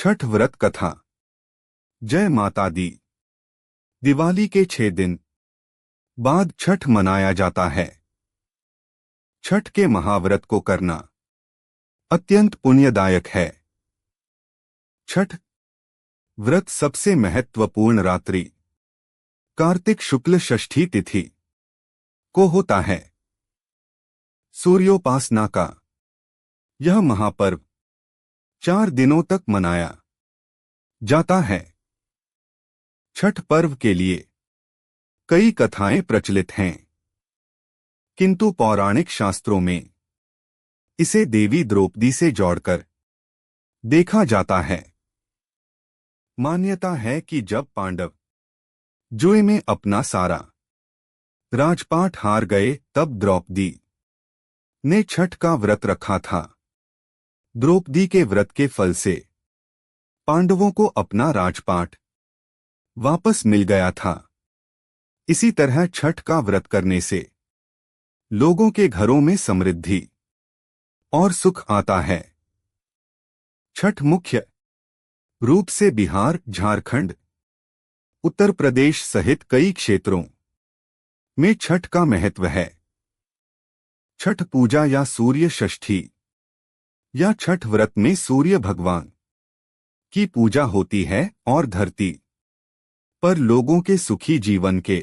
छठ व्रत कथा। जय माता दी। दिवाली के 6 दिन बाद छठ मनाया जाता है। छठ के महाव्रत को करना अत्यंत पुण्यदायक है। छठ व्रत सबसे महत्वपूर्ण रात्रि कार्तिक शुक्ल षष्ठी तिथि को होता है। सूर्योपासना का यह महापर्व 4 दिनों तक मनाया जाता है। छठ पर्व के लिए कई कथाएं प्रचलित हैं, किंतु पौराणिक शास्त्रों में इसे देवी द्रौपदी से जोड़कर देखा जाता है। मान्यता है कि जब पांडव जुए में अपना सारा राजपाट हार गए, तब द्रौपदी ने छठ का व्रत रखा था। द्रौपदी के व्रत के फल से पांडवों को अपना राजपाट वापस मिल गया था। इसी तरह छठ का व्रत करने से लोगों के घरों में समृद्धि और सुख आता है। छठ मुख्य रूप से बिहार, झारखंड, उत्तर प्रदेश सहित कई क्षेत्रों में छठ का महत्व है। छठ पूजा या सूर्य षष्ठी या छठ व्रत में सूर्य भगवान की पूजा होती है और धरती पर लोगों के सुखी जीवन के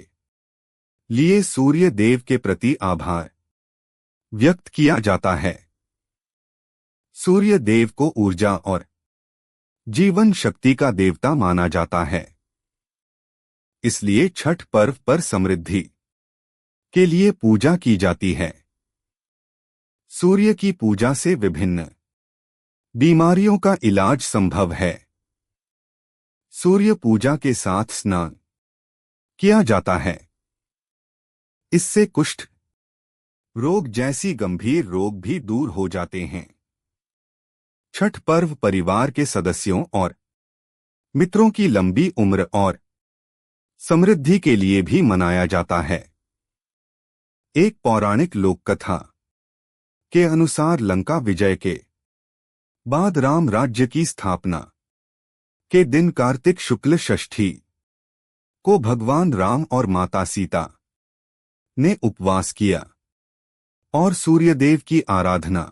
लिए सूर्य देव के प्रति आभार व्यक्त किया जाता है। सूर्य देव को ऊर्जा और जीवन शक्ति का देवता माना जाता है। इसलिए छठ पर्व पर समृद्धि के लिए पूजा की जाती है। सूर्य की पूजा से विभिन्न बीमारियों का इलाज संभव है। सूर्य पूजा के साथ स्नान किया जाता है। इससे कुष्ठ रोग जैसी गंभीर रोग भी दूर हो जाते हैं। छठ पर्व परिवार के सदस्यों और मित्रों की लंबी उम्र और समृद्धि के लिए भी मनाया जाता है। एक पौराणिक लोक कथा के अनुसार लंका विजय के बाद राम राज्य की स्थापना के दिन कार्तिक शुक्ल षष्ठी को भगवान राम और माता सीता ने उपवास किया और सूर्यदेव की आराधना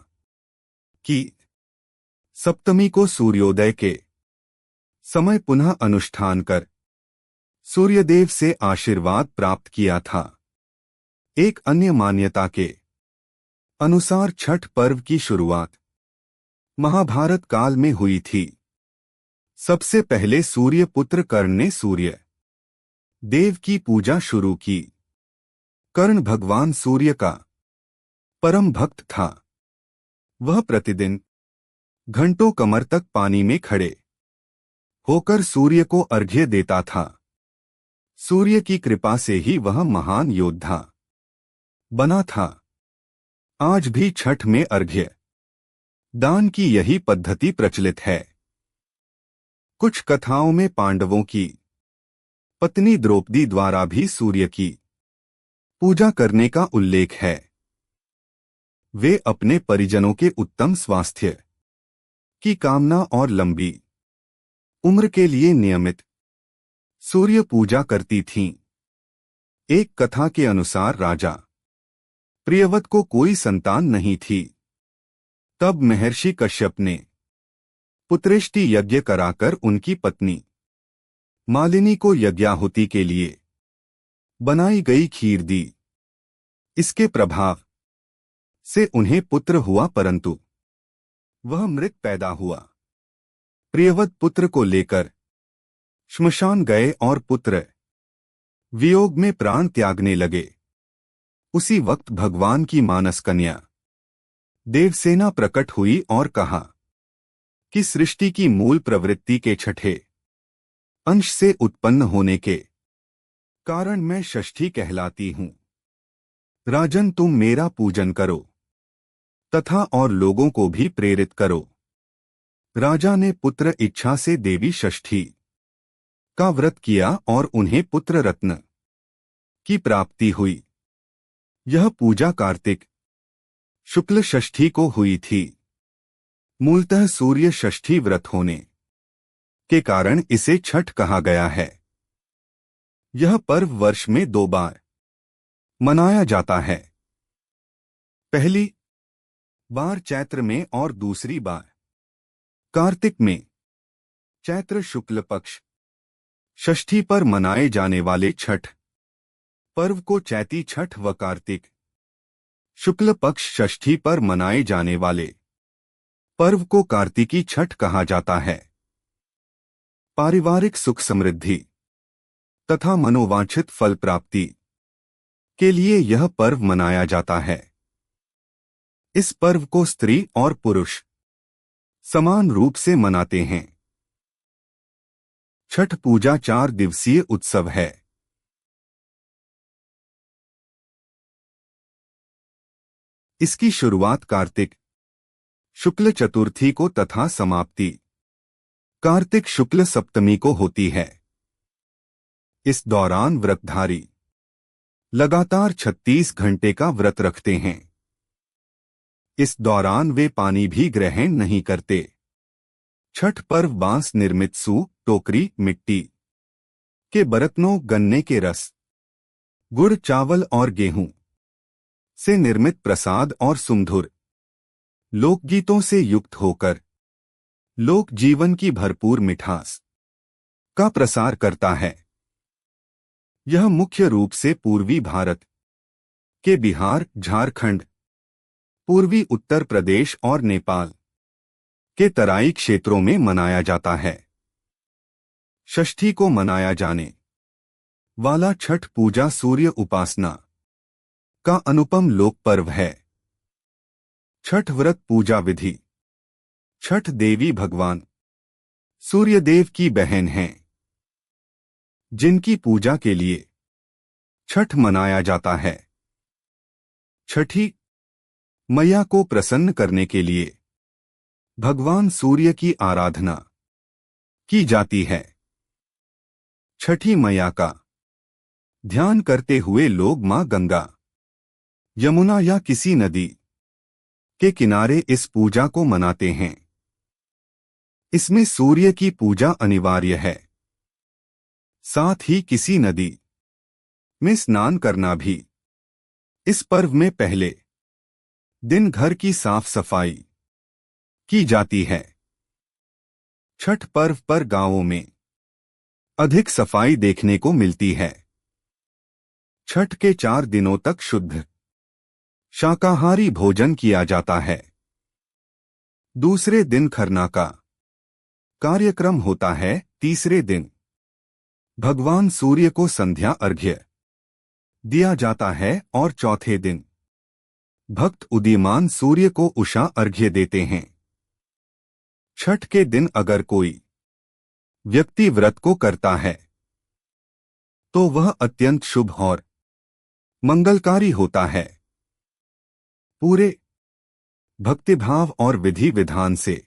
की। सप्तमी को सूर्योदय के समय पुनः अनुष्ठान कर सूर्यदेव से आशीर्वाद प्राप्त किया था। एक अन्य मान्यता के अनुसार छठ पर्व की शुरुआत महाभारत काल में हुई थी। सबसे पहले सूर्य पुत्र कर्ण ने सूर्य देव की पूजा शुरू की। कर्ण भगवान सूर्य का परम भक्त था। वह प्रतिदिन घंटों कमर तक पानी में खड़े होकर सूर्य को अर्घ्य देता था। सूर्य की कृपा से ही वह महान योद्धा बना था। आज भी छठ में अर्घ्य दान की यही पद्धति प्रचलित है। कुछ कथाओं में पांडवों की पत्नी द्रौपदी द्वारा भी सूर्य की पूजा करने का उल्लेख है। वे अपने परिजनों के उत्तम स्वास्थ्य की कामना और लंबी उम्र के लिए नियमित सूर्य पूजा करती थीं। एक कथा के अनुसार राजा प्रियव्रत को कोई संतान नहीं थी। तब महर्षि कश्यप ने पुत्रेष्टि यज्ञ कराकर उनकी पत्नी मालिनी को यज्ञाहुति के लिए बनाई गई खीर दी। इसके प्रभाव से उन्हें पुत्र हुआ, परंतु वह मृत पैदा हुआ। प्रियव्रत पुत्र को लेकर श्मशान गए और पुत्र वियोग में प्राण त्यागने लगे। उसी वक्त भगवान की मानस कन्या देवसेना प्रकट हुई और कहा कि सृष्टि की मूल प्रवृत्ति के छठे अंश से उत्पन्न होने के कारण मैं षष्ठी कहलाती हूं। राजन, तुम मेरा पूजन करो तथा और लोगों को भी प्रेरित करो। राजा ने पुत्र इच्छा से देवी षष्ठी का व्रत किया और उन्हें पुत्र रत्न की प्राप्ति हुई। यह पूजा कार्तिक शुक्ल षष्ठी को हुई थी। मूलतः सूर्य षष्ठी व्रत होने के कारण इसे छठ कहा गया है। यह पर्व वर्ष में 2 बार मनाया जाता है। पहली बार चैत्र में और दूसरी बार कार्तिक में। चैत्र शुक्ल पक्ष षष्ठी पर मनाए जाने वाले छठ पर्व को चैती छठ व कार्तिक शुक्ल पक्ष षष्ठी पर मनाए जाने वाले पर्व को कार्तिकी छठ कहा जाता है। पारिवारिक सुख समृद्धि तथा मनोवांछित फल प्राप्ति के लिए यह पर्व मनाया जाता है। इस पर्व को स्त्री और पुरुष समान रूप से मनाते हैं। छठ पूजा 4 दिवसीय उत्सव है। इसकी शुरुआत कार्तिक शुक्ल चतुर्थी को तथा समाप्ति कार्तिक शुक्ल सप्तमी को होती है। इस दौरान व्रतधारी लगातार 36 घंटे का व्रत रखते हैं। इस दौरान वे पानी भी ग्रहण नहीं करते। छठ पर्व बांस निर्मित सूप, टोकरी, मिट्टी के बर्तनों, गन्ने के रस, गुड़, चावल और गेहूं से निर्मित प्रसाद और सुमधुर लोकगीतों से युक्त होकर लोक जीवन की भरपूर मिठास का प्रसार करता है। यह मुख्य रूप से पूर्वी भारत के बिहार, झारखंड, पूर्वी उत्तर प्रदेश और नेपाल के तराई क्षेत्रों में मनाया जाता है। षष्ठी को मनाया जाने वाला छठ पूजा सूर्य उपासना का अनुपम लोक पर्व है। छठ व्रत पूजा विधि। छठ देवी भगवान सूर्यदेव की बहन हैं, जिनकी पूजा के लिए छठ मनाया जाता है। छठी मैया को प्रसन्न करने के लिए भगवान सूर्य की आराधना की जाती है। छठी मैया का ध्यान करते हुए लोग मां गंगा, यमुना या किसी नदी के किनारे इस पूजा को मनाते हैं। इसमें सूर्य की पूजा अनिवार्य है। साथ ही किसी नदी में स्नान करना भी। इस पर्व में पहले दिन घर की साफ सफाई की जाती है। छठ पर्व पर गांवों में अधिक सफाई देखने को मिलती है। छठ के 4 दिनों तक शुद्ध शाकाहारी भोजन किया जाता है। दूसरे दिन खरना का कार्यक्रम होता है। तीसरे दिन भगवान सूर्य को संध्या अर्घ्य दिया जाता है और चौथे दिन भक्त उदीयमान सूर्य को उषा अर्घ्य देते हैं। छठ के दिन अगर कोई व्यक्ति व्रत को करता है तो वह अत्यंत शुभ और मंगलकारी होता है। पूरे भक्तिभाव और विधि विधान से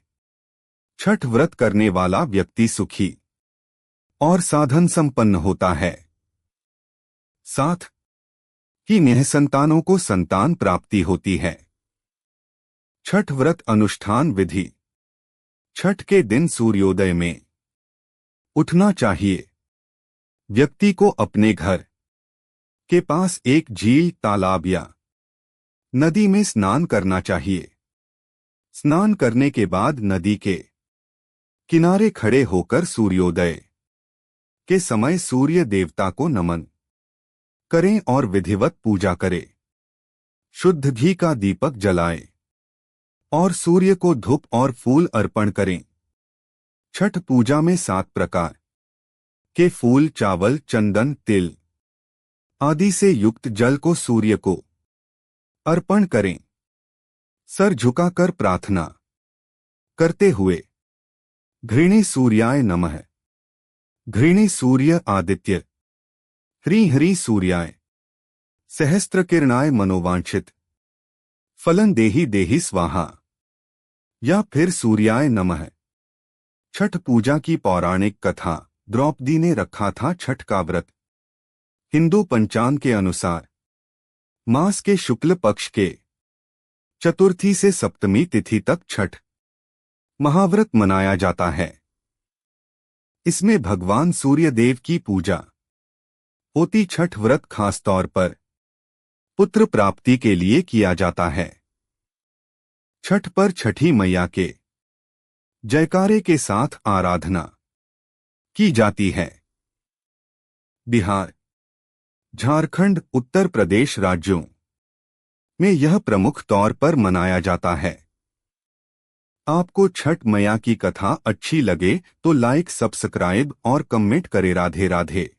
छठ व्रत करने वाला व्यक्ति सुखी और साधन संपन्न होता है। साथ ही निःसंतानों को संतान प्राप्ति होती है। छठ व्रत अनुष्ठान विधि। छठ के दिन सूर्योदय में उठना चाहिए। व्यक्ति को अपने घर के पास एक झील, तालाब या नदी में स्नान करना चाहिए। स्नान करने के बाद नदी के किनारे खड़े होकर सूर्योदय के समय सूर्य देवता को नमन करें और विधिवत पूजा करें। शुद्ध घी का दीपक जलाएं और सूर्य को धूप और फूल अर्पण करें। छठ पूजा में 7 प्रकार के फूल, चावल, चंदन, तिल आदि से युक्त जल को सूर्य को अर्पण करें। सर झुकाकर प्रार्थना करते हुए घृणे सूर्याय नमः, घृणे सूर्य आदित्य, ह्रीं ह्रीं सूर्याय सहस्त्रकिरणाय मनोवांछित फलन देहि देहि स्वाहा या फिर सूर्याय नमः। छठ पूजा की पौराणिक कथा। द्रौपदी ने रखा था छठ का व्रत। हिंदू पंचांग के अनुसार मास के शुक्ल पक्ष के चतुर्थी से सप्तमी तिथि तक छठ महाव्रत मनाया जाता है। इसमें भगवान सूर्य देव की पूजा होती। छठ व्रत खास तौर पर पुत्र प्राप्ति के लिए किया जाता है। छठ पर छठी मैया के जयकारे के साथ आराधना की जाती है। बिहार, झारखंड, उत्तर प्रदेश राज्यों में यह प्रमुख तौर पर मनाया जाता है। आपको छठ मैया की कथा अच्छी लगे तो लाइक, सब्सक्राइब और कमेंट करें। राधे राधे।